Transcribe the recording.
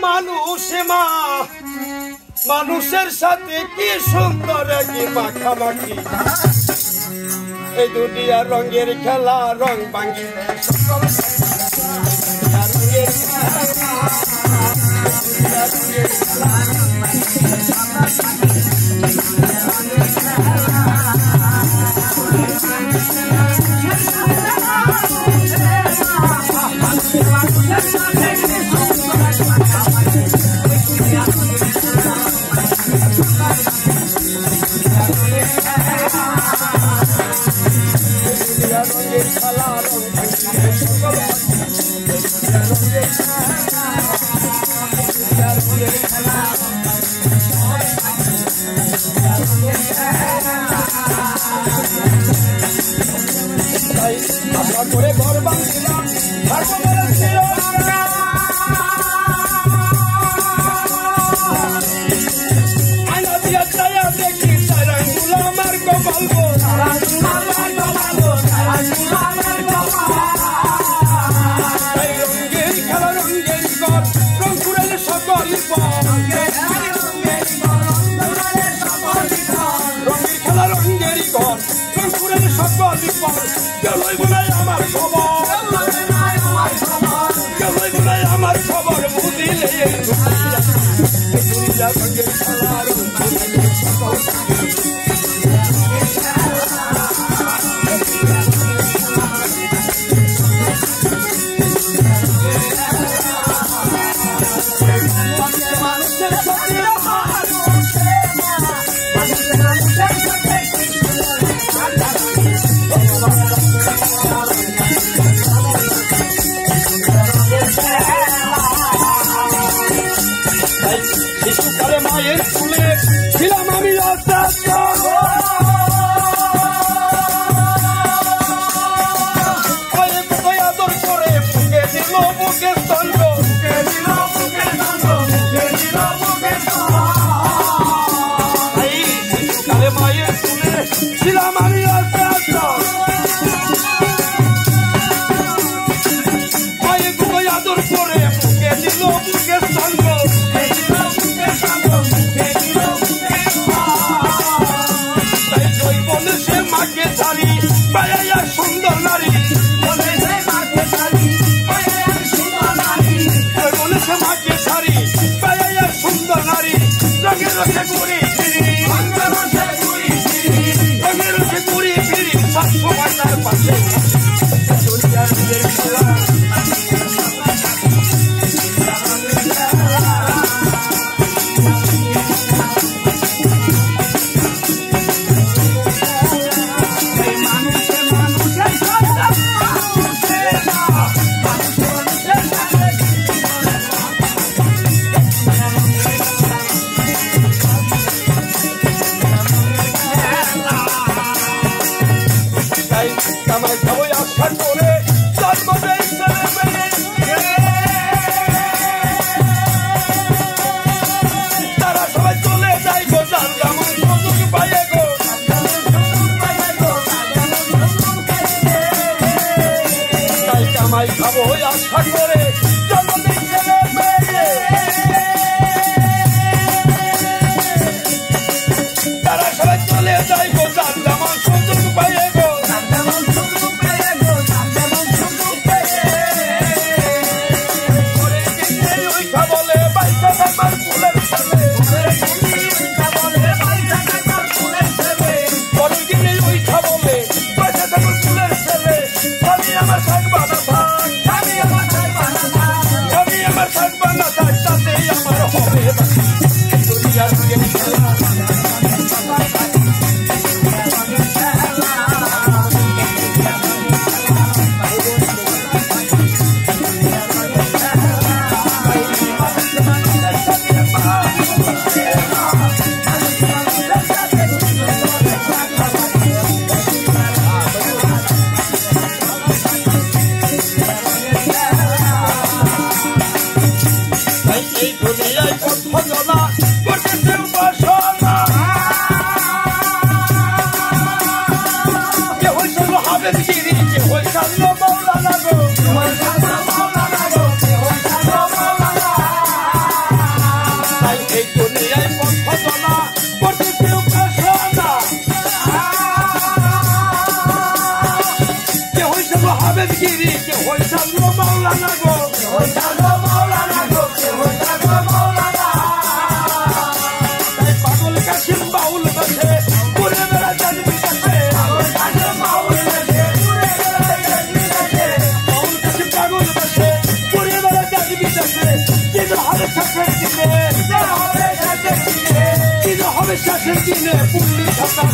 মানুষে মা মানুষের সাথে কি সুন্দর কি মাখামাখি এই দুনিয়া রঙের খেলা রং ভাঙি করে ঘর বাঁধলাম আয়না দিয়া চায়া দেখি তারাগুলো আমার গোপালবো রঙের খেলা রঙের ঘর রং ফুরালে সকল রঙের খেলা রঙের ঘর রং ফুরালে সকল কেউই বলাই আমার খবর কেউই বলাই আমার খবর বুঝিলে এই দুনিয়া রঙের খেলা রঙের সকল শিশুকালে মায়ের স্কুলে ছিলাম আমি আদর করে বুকে দিল বুকে স্তন্ড শিশুকালে মায়ের স্কুলে ছিলাম আমি মায়ের বুকে আদর করে বুকে দিল বুকে স্তন্ড সুন্দর নারী বলেছে মাকে শাড়ি পায়া সুন্দর নারী রঙে রঙে ঘুরি ফিরি রঙে রঙে ঘুরি ফিরি সব সময় তার পাশে তারা সবাই চলে যায় গো জানলাম সুযোগ পাইয়ে গো তাই কামাই খাবো আশা করে জন্মদিন ছেলে মেয়ে তারা সবাই চলে যায় গো জানলাম সুযোগ পাইয়ে গো মৌলানা গো মৌলানা গো মৌলানা পাগল কাশিম বাউল বসে পুরে বেড়া জানবি কাছে বাউল কাশিম বাউল বসে পুরে বেড়া জানবি কাছে কিন্তু হবে শেষের দিনে কিন্তু হবে শেষের দিনে পুল্লি খাতা